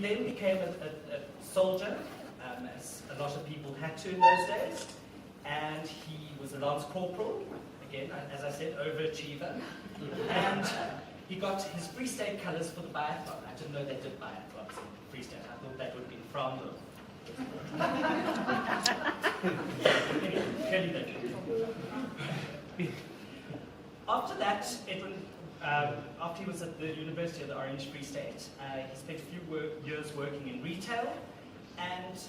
then became a soldier, as a lot of people had to in those days, and he was a lance corporal, again, as I said, overachiever, and he got his Free State colours for the biathlon. I didn't know they did biathlons in Free State. I thought that would be in frowned on. Anyway, clearly they did. After that, Edwin, after he was at the University of the Orange Free State, he spent a few years working in retail and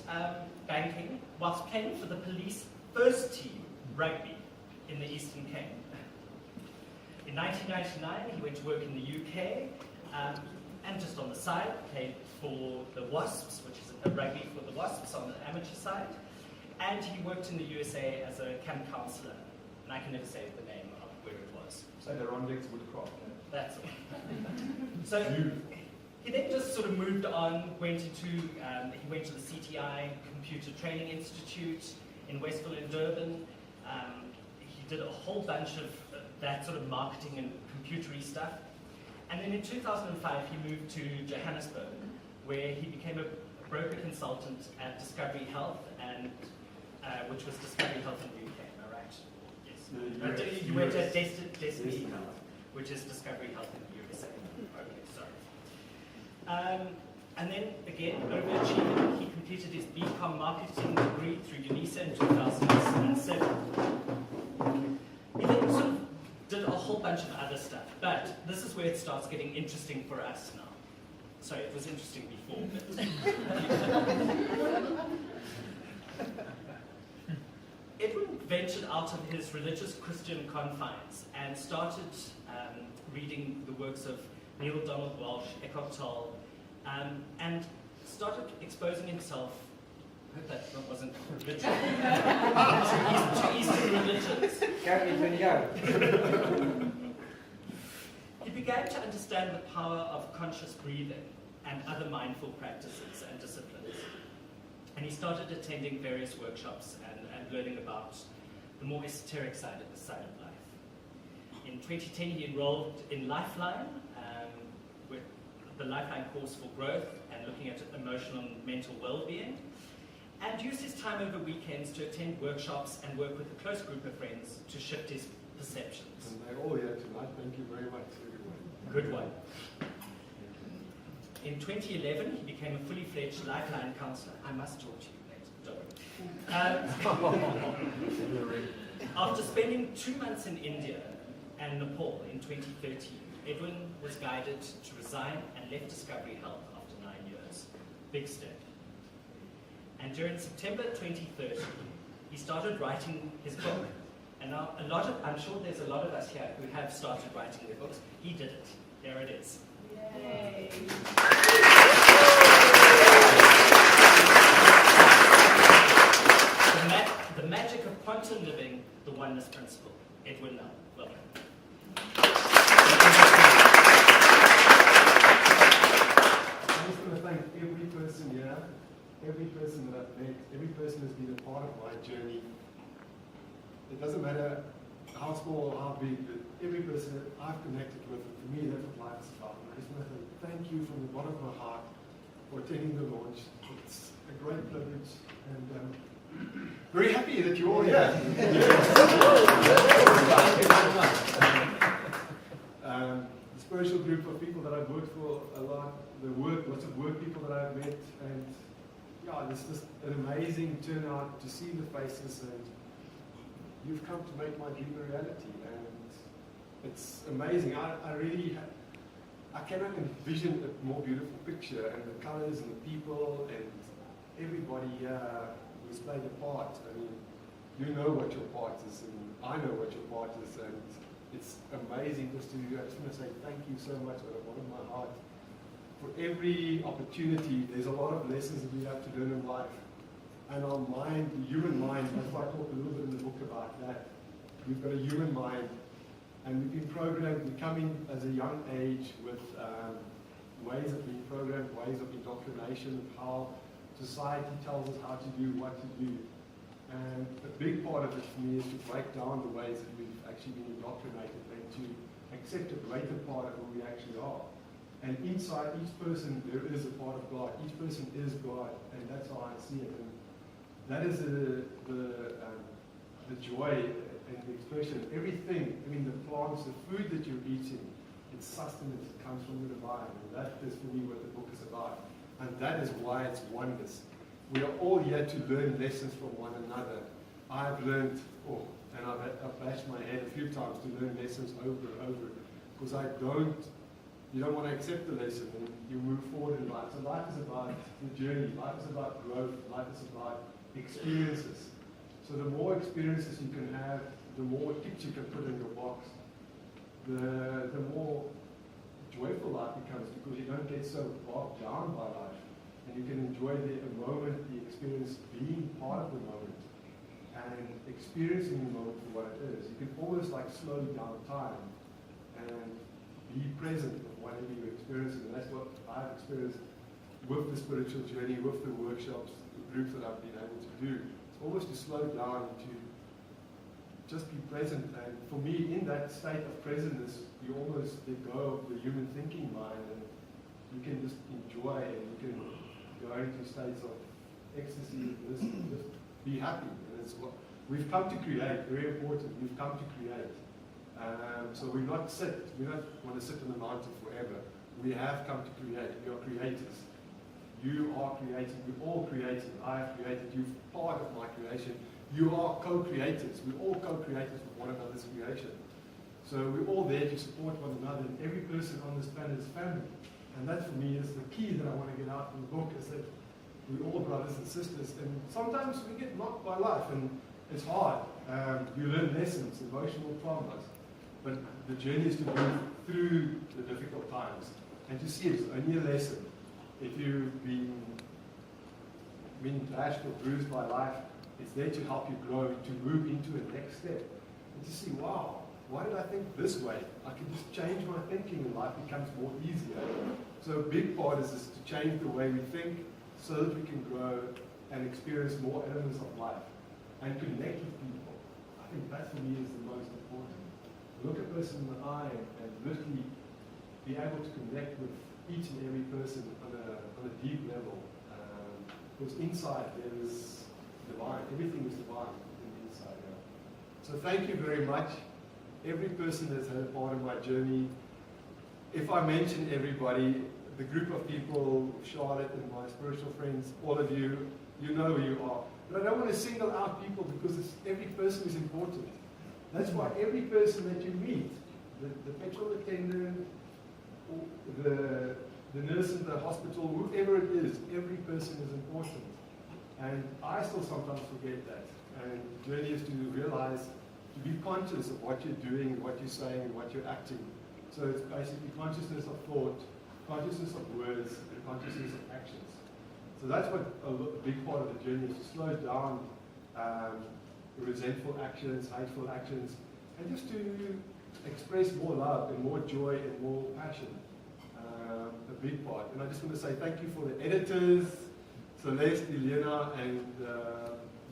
banking, whilst playing for the police first team rugby in the Eastern Cape. In 1999, he went to work in the UK, and just on the side, played for the Wasps, which is a rugby for the Wasps on the amateur side, and he worked in the USA as a camp counselor, and I can never say the name of where it was. So the Rondex Woodcraft. That's it. So he then just sort of moved on, went to the CTI Computer Training Institute in Westville in Durban. He did a whole bunch of that sort of marketing and computery stuff. And then in 2005, he moved to Johannesburg, where he became a broker consultant at Discovery Health, and which was Discovery Health in the UK, am I right? Yes. You went at Destiny Health, which is Discovery Health in the USA. Okay, sorry. And then, again, overachieving, he completed his BCom marketing degree through UNISA in 2007. He then sort of did a whole bunch of other stuff, but this is where it starts getting interesting for us now. Sorry, it was interesting before, but... Edwin ventured out of his religious Christian confines and started reading the works of Neil Donald Walsh, Eckhart Tolle, and started exposing himself, I hope that wasn't literal, to Eastern religions. He began to understand the power of conscious breathing and other mindful practices and disciplines. And he started attending various workshops and learning about the more esoteric side of life. In 2010, he enrolled in Lifeline, with the Lifeline course for growth and looking at emotional and mental well-being, and used his time over weekends to attend workshops and work with a close group of friends to shift his perceptions. And they're all here tonight. Thank you very much, everyone. Good one. In 2011, he became a fully fledged Lifeline counsellor. I must talk to you later, don't. After spending 2 months in India and Nepal in 2013, Edwin was guided to resign and left Discovery Health after 9 years. Big step. And during September 2013, he started writing his book. And now I'm sure there's a lot of us here who have started writing their books. He did it. There it is. Yay. The magic of quantum living, the oneness principle. Edwin Nel. Welcome. I just want to thank every person here, every person that I've met, every person who's been a part of my journey. It doesn't matter how small or how big, but every person that I've connected with, for me, that's what life is about. And I just want to thank you from the bottom of my heart for attending the launch. It's a great privilege, and very happy that you're all here. The spiritual group of people that I've worked for a lot, lots of work people that I've met, and yeah, it's just an amazing turnout to see the faces, and you've come to make my dream a reality, and it's amazing. I cannot envision a more beautiful picture, and the colors and the people and everybody who's played a part. I mean, you know what your part is, and I know what your part is, and it's amazing just to, I just want to say thank you so much out of the bottom of my heart. For every opportunity, there's a lot of lessons that we have to learn in life. And our mind, the human mind, that's why I talk a little bit in the book about that. We've got a human mind, and we've been programmed, we come in as a young age with ways of being programmed, ways of indoctrination, how society tells us how to do, what to do. And a big part of it for me is to break down the ways that we've actually been indoctrinated and to accept a greater part of who we actually are. And inside each person, there is a part of God. Each person is God, and that's how I see it. And that is the joy and the expression. Everything, I mean, the plants, the food that you're eating, its sustenance comes from the divine. And that is for me what the book is about. And that is why it's oneness. We are all here to learn lessons from one another. I've learned, and I've bashed my head a few times to learn lessons over and over, because you don't want to accept the lesson, and you move forward in life. So life is about the journey, life is about growth, life is about experiences. So the more experiences you can have, the more ticks you can put in your box, the more joyful life becomes, because you don't get so bogged down by life, and you can enjoy the moment, the experience, being part of the moment, and experiencing the moment for what it is. You can almost like slow down time and be present with whatever you're experiencing. And that's what I've experienced with the spiritual journey, with the workshops, the groups that I've been able to do. It's almost to slow down, to just be present. And for me, in that state of presentness, you almost let go of the human thinking mind, and you can just enjoy, and you can go into states of ecstasy, just be happy. And it's what we've come to create, very important. We've come to create. So we don't want to sit on the mountain forever. We have come to create. We are creators. You are creating. We're all creating. I have created. You're part of my creation. You are co-creators. We're all co-creators with one another's creation. So we're all there to support one another. And every person on this planet is family. And that for me is the key that I want to get out from the book, is that we're all brothers and sisters. And sometimes we get knocked by life, and it's hard. You learn lessons, emotional traumas. But the journey is to move through the difficult times and to see it's only a lesson. If you've been bashed or bruised by life, it's there to help you grow, to move into a next step. And to see, wow, why did I think this way? I can just change my thinking and life becomes more easier. So a big part is to change the way we think so that we can grow and experience more elements of life and connect with people. I think that for me is the most important. Look a person in the eye and literally be able to connect with each and every person on a deep level. Because inside there is divine. Everything is divine in the inside. Yeah. So thank you very much. Every person that's had a part of my journey. If I mention everybody, the group of people, Charlotte and my spiritual friends, all of you, you know who you are. But I don't want to single out people, because every person is important. That's why every person that you meet, the petrol attendant, the nurse in the hospital, whoever it is, every person is important. And I still sometimes forget that. And the journey is to realize, to be conscious of what you're doing, what you're saying, and what you're acting. So it's basically consciousness of thought, consciousness of words, and consciousness of actions. So that's what a big part of the journey is, to slow down resentful actions, hateful actions, and just to express more love and more joy and more passion. A big part. And I just want to say thank you for the editors, Celeste, Elena, and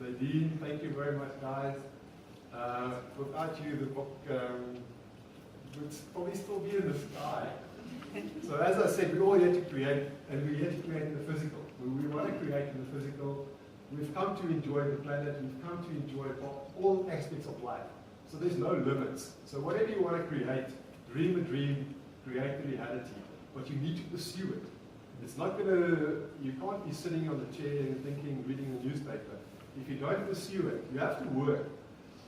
Nadine. Thank you very much, guys. Without you, the book would probably still be in the sky. So as I said, we're all here to create, and we're here to create in the physical. We want to create in the physical. We've come to enjoy the planet. We've come to enjoy all aspects of life. So there's no limits. So whatever you want to create, dream a dream, create the reality. But you need to pursue it. It's not going to, you can't be sitting on the chair and thinking, reading the newspaper. If you don't pursue it, you have to work.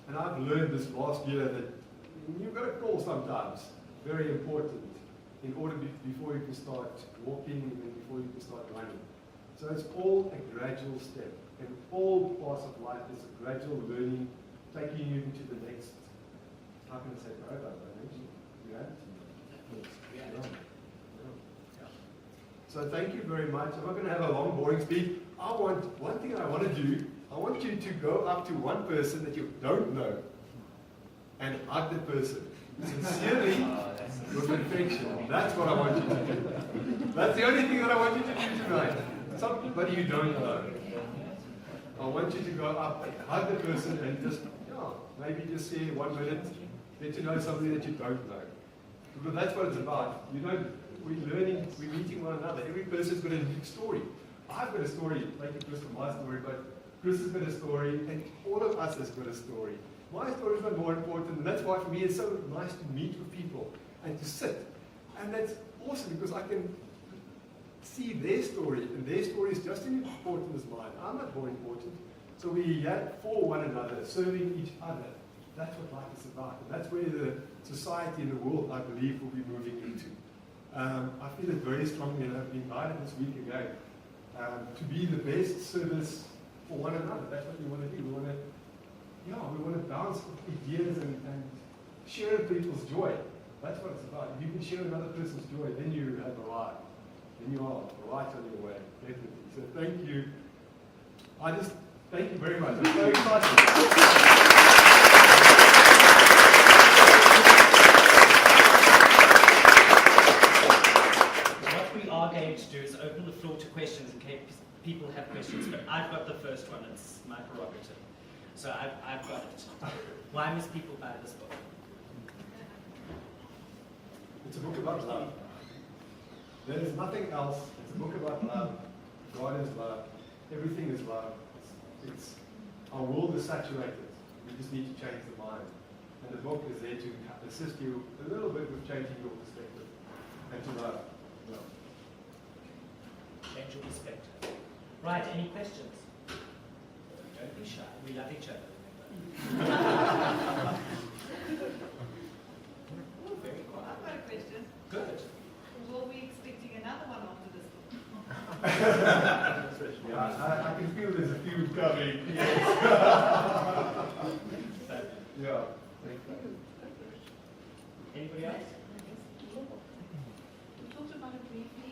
And I've learned this last year that you've got to crawl sometimes. Very important. In order before you can start walking and before you can start running. So it's all a gradual step. And all parts of life is a gradual learning, taking you into the next, how can I say, paradise, reality. Yeah. So thank you very much. I'm not going to have a long, boring speech. One thing I want to do, I want you to go up to one person that you don't know and hug the person. Sincerely, with affection. That's what I want you to do. That's the only thing that I want you to do tonight. Somebody you don't know. I want you to go up, hug the person, and just, maybe just say 1 minute, get to know somebody that you don't know. Because that's what it's about. We're learning, we're meeting one another. Every person's got a unique story. I've got a story, like Chris from my story, but Chris has got a story, and all of us has got a story. My story is not more important, and that's why for me it's so nice to meet with people and to sit. And that's awesome because I can see their story, and their story is just as important as mine. I'm not more important. So we're here for one another, serving each other. That's what life is about. And that's where the society and the world, I believe, will be moving into. I feel it very strongly, and I've been guided this week again, to be the best service for one another. That's what we want to do. We want to bounce ideas and share people's joy. That's what it's about. If you can share another person's joy, then you have arrived. Then you are right on your way, definitely. So thank you. Thank you very much. I'm so excited. Going to do is open the floor to questions in case people have questions, but I've got the first one. It's my prerogative. So I've got it. Why must people buy this book? It's a book about love. There is nothing else. It's a book about love. God is love. Everything is love. Our world is saturated. We just need to change the mind. And the book is there to assist you a little bit with changing your perspective and to love. Change your perspective. Right, any questions? Don't be shy. We love each other, remember? Oh, very quiet. I've got a question. Good. Will we be expecting another one after this book? Yeah, I can feel there's a few coming. Yes. Yeah. Thank you. Anybody else? We talked about it briefly.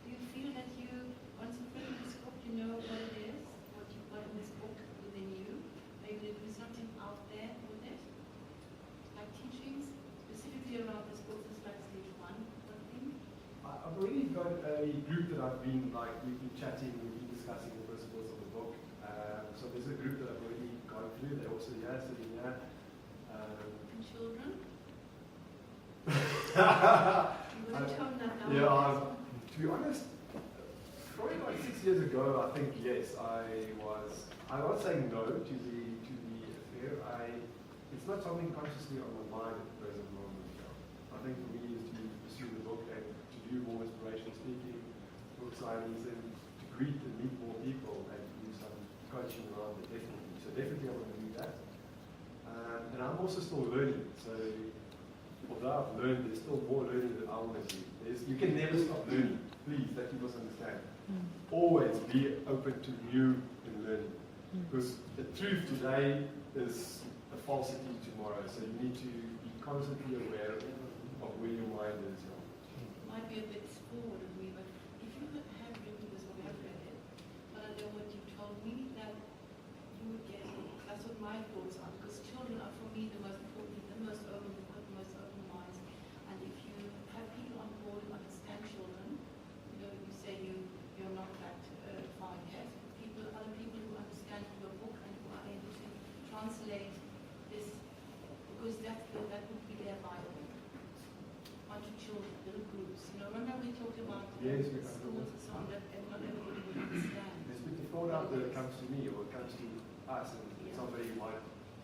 Do you feel that you, once you've written this book, you know what it is, what in this book within you? Maybe there is something out there with it, like teachings, specifically around this book, this is like stage one, I think. I've already got a group that we've been chatting, we've been discussing the principles of the book. So there's a group that I've already gone through. They're also here, sitting here. And children? You would have told that now. Yeah, to be honest, probably about 6 years ago, I think yes, I was saying no to the affair. It's not something consciously on my mind at the present moment. I think for me is to pursue the book and to do more inspirational speaking, book signings, and to greet and meet more people and to do some coaching around it, definitely. So definitely I want to do that. And I'm also still learning. So although I've learned, there's still more learning that I want to do. You can never stop learning. Please, that you must understand. Always be open to new and learning. Because the truth today is a falsity tomorrow. So you need to be constantly aware of where your mind is. Might be a bit forward of me, but if you have written this book, I've read it, but I know what you told me, that you would get it. That's what my thoughts are, because children are for me the most important, the most open minds. And if you have people on board who understand children, you say you're not that far yet. Other people who understand your book and who are able to translate this, because that would be their Bible onto children, little groups. Remember we talked about Yes, we schools and so on, that not everybody would understand. There's the thought out that comes to me or it comes to us and somebody might.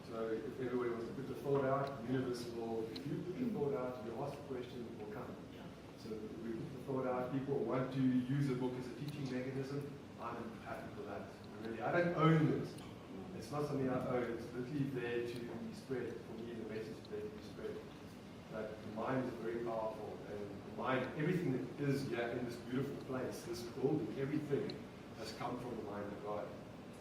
So if everybody wants to put the thought out, the universe will, if you put the thought out, you ask the question, it will come. So we put the thought out, people want to use the book as a teaching mechanism. I'm happy for that. Really, I don't own it. It's not something I own. It's literally there to be spread. For me, the message is there to be spread. But the mind is very powerful. And the mind, everything that is here in this beautiful place, this building, everything has come from the mind of God.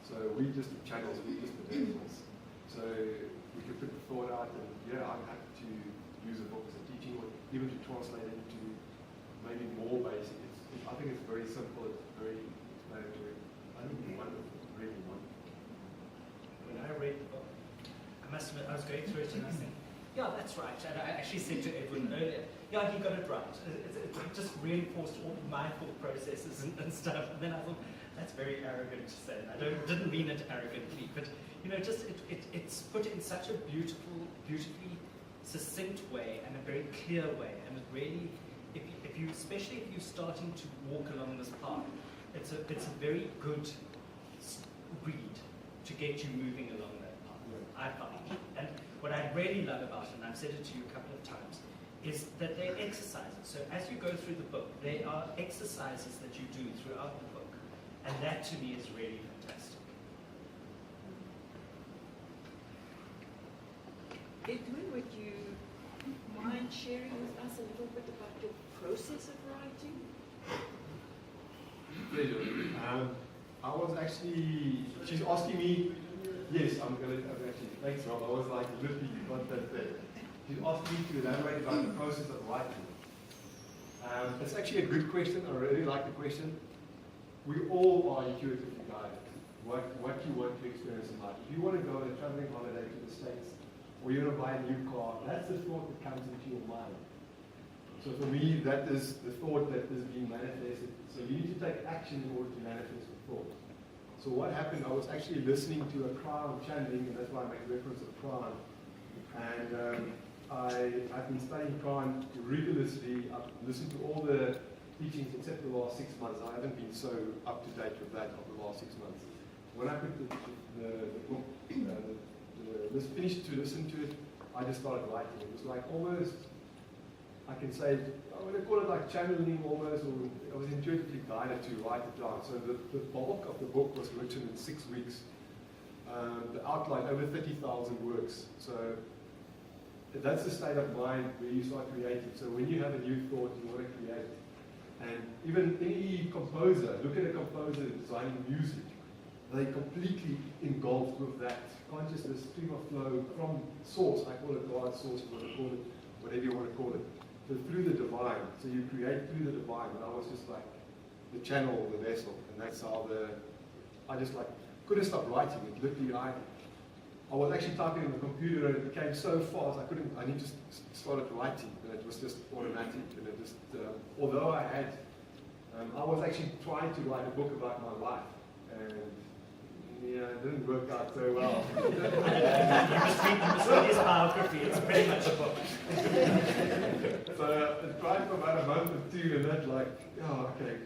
So we just the channels, we just the vessels. So we can put the thought out and I'm happy to use a book as a teaching or even to translate it into maybe more basic. I think it's very simple, it's very explanatory. I think it's wonderful, really wonderful. When I read the book, I must admit, I was going through it and I was thinking, yeah, that's right. And I actually said to Edwin earlier, yeah, he got it right. It just reinforced all of my thought processes and stuff. And then I thought, that's very arrogant to say. And I didn't mean it arrogantly, but just it's put in such a beautifully succinct way and a very clear way. And it really, especially if you're starting to walk along this path, it's a very good read to get you moving along that path, I found. And what I really love about it, and I've said it to you a couple of times, is that they're exercises. So as you go through the book, they are exercises that you do throughout the book. And that to me is really fantastic. Edwin, would you mind sharing with us a little bit about your process of writing? Pleasure. I was actually, she's asking me, yes, I'm actually, thanks Rob, I was like, literally, you got that there. She's asking me to elaborate about the process of writing. It's actually a good question, I really like the question. We all are intuitively guided, what you want to experience in life. If you want to go on a traveling holiday to the States, or you want to buy a new car, that's the thought that comes into your mind. So for me, that is the thought that is being manifested. So you need to take action in order to manifest the thought. So what happened, I was actually listening to a crown channeling, and that's why I make reference to crown. And I've been studying crown rigorously. I've listened to all the teachings except the last 6 months. I haven't been so up to date with that of the last 6 months. When I put the book, finished to listen to it, I just started writing. It was like almost, I can say, I would call it like channeling almost, or I was intuitively guided to write it down. So the bulk of the book was written in 6 weeks. The outline, over 30,000 works. So that's the state of mind where you start creating. So when you have a new thought, you want to create. And even any composer, look at a composer designing music. They completely engulfed with that consciousness, stream of flow from source. I call it God, source, you want to call it, whatever you want to call it. So through the divine. So you create through the divine. And I was just like the channel, the vessel. And that's how I just like, couldn't stop writing. It literally, I was actually typing on the computer and it became so fast, I need to started writing. And it was just automatic. And it just, although I was actually trying to write a book about my life. And yeah, it didn't work out so well. You must read his biography, it's pretty much a book. So I tried for about a month or two, and then like, oh, okay,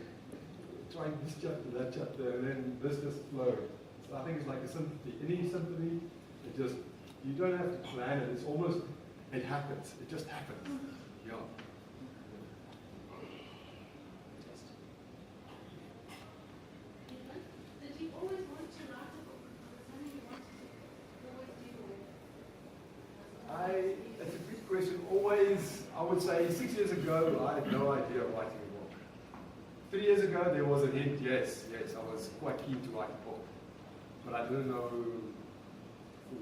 trying this chapter, that chapter, and then this just flowed. So I think it's like a symphony. Any symphony, it just, you don't have to plan it. It's almost, it happens. It just happens. Yeah. Did you always want to write a book? Was it something you wanted to always do? It's a good question. Always, I would say 6 years ago, I had no idea of writing a book. 3 years ago, there was a hint, yes, I was quite keen to write a book. But I didn't know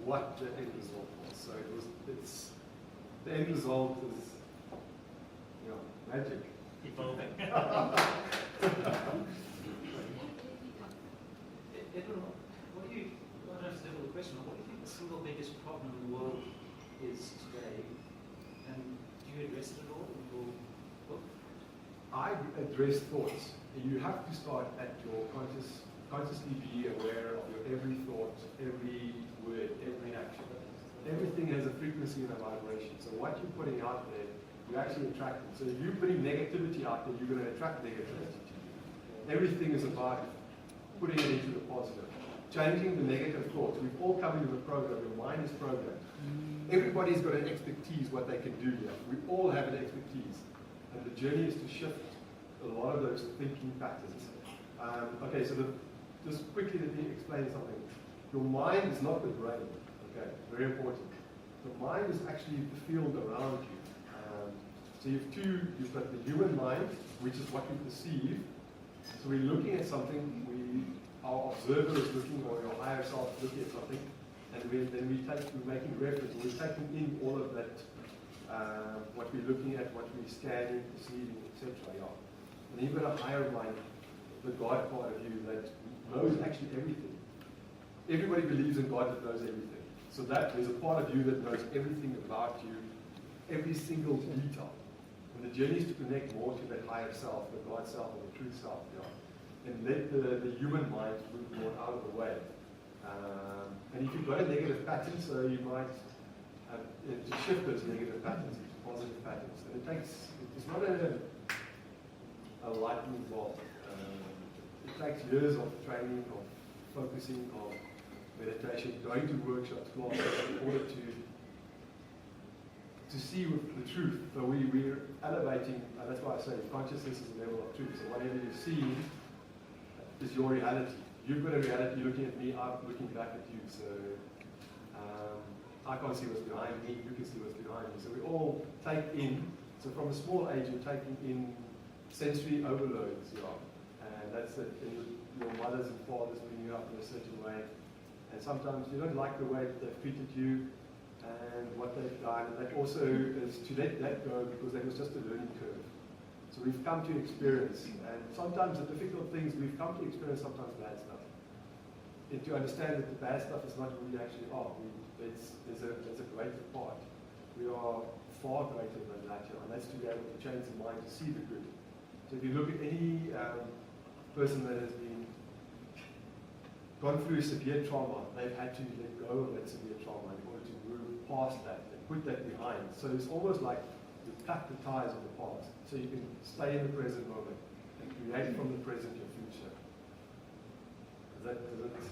what the end result was. So the end result is, magic. Evolving. Edwin, what do you, I don't know the question, what do you think the single biggest problem in the world is today? And do you address it at all in your book? I address thoughts. You have to start at your consciously be aware of your every thought, every word, every action. Everything has a frequency and a vibration. So what you're putting out there, you actually attract it. So if you're putting negativity out there, you're going to attract negativity to you. Everything is about putting it into the positive. Changing the negative thoughts. We've all come into the program. Your mind is programmed. Everybody's got an expertise what they can do here. We all have an expertise. And the journey is to shift a lot of those thinking patterns. Okay, so just quickly let me explain something. Your mind is not the brain. Okay, very important. The mind is actually the field around you. So you've got the human mind, which is what we perceive. So we're looking at something, our observer is looking, or your higher self is looking at something, and we're making reference, we're taking in all of that, what we're looking at, what we're scanning, perceiving, etc. Yeah. And you've got a higher mind, the God part of you that knows actually everything. Everybody believes in God that knows everything. So there's a part of you that knows everything about you, every single detail. And the journey is to connect more to that higher self, the God self, or the true self. Yeah. And let the human mind move more out of the way. And if you've got a negative pattern, so you might to shift those negative patterns into positive patterns. And it's not a lightning bolt. It takes years of training, of focusing, of meditation, going to workshops, classes, in order to see with the truth. So we're elevating, and that's why I say consciousness is a level of truth. So whatever you see is your reality. You've got a reality looking at me, I'm looking back at you. So I can't see what's behind me, you can see what's behind me. So we all take in, so from a small age you're taking in sensory overloads, and that's it. Your mothers and fathers bring you up in a certain way, and sometimes you don't like the way that they've treated you and what they've done, and that also is to let that go because that was just a learning curve. So we've come to experience, and sometimes the difficult things we've come to experience, sometimes bad stuff. And to understand that the bad stuff is not who we actually are. There's a greater part. We are far greater than that, and that's to be able to change the mind to see the good. So if you look at any person that has gone through severe trauma, they've had to let go of that severe trauma in order to move past that and put that behind. So it's almost like you cut the ties of the past, so you can stay in the present moment and create from the present your future. Is that?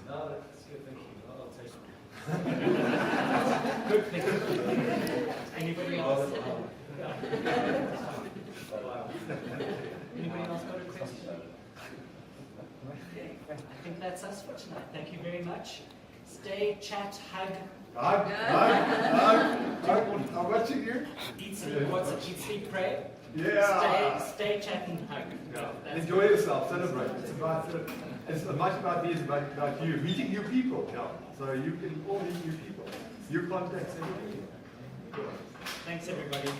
No, that's good. Thank you. I'll take it. Good. Thank you. Anybody else? Anybody else got a question? Okay, I think that's us for tonight. Thank you very much. Stay, chat, hug. Hug. I'm watching you. Eat, sleep, what's it? Eat, sleep, pray. Yeah. Stay, chat, and hug. Yeah. Enjoy yourself. Celebrate. It's much about me. It's about you meeting new people. Yeah. So you can all meet new people. New contacts. Everything. Thanks, everybody.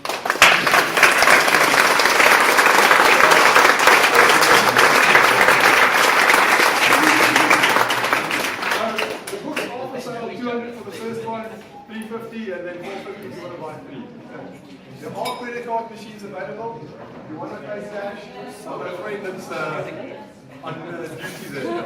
The book is all for sale, 200 for the first one, 350, and then 450 if you want to buy 3. There are credit card machines available. If you want to pay cash, I've got a friend that's on duty there.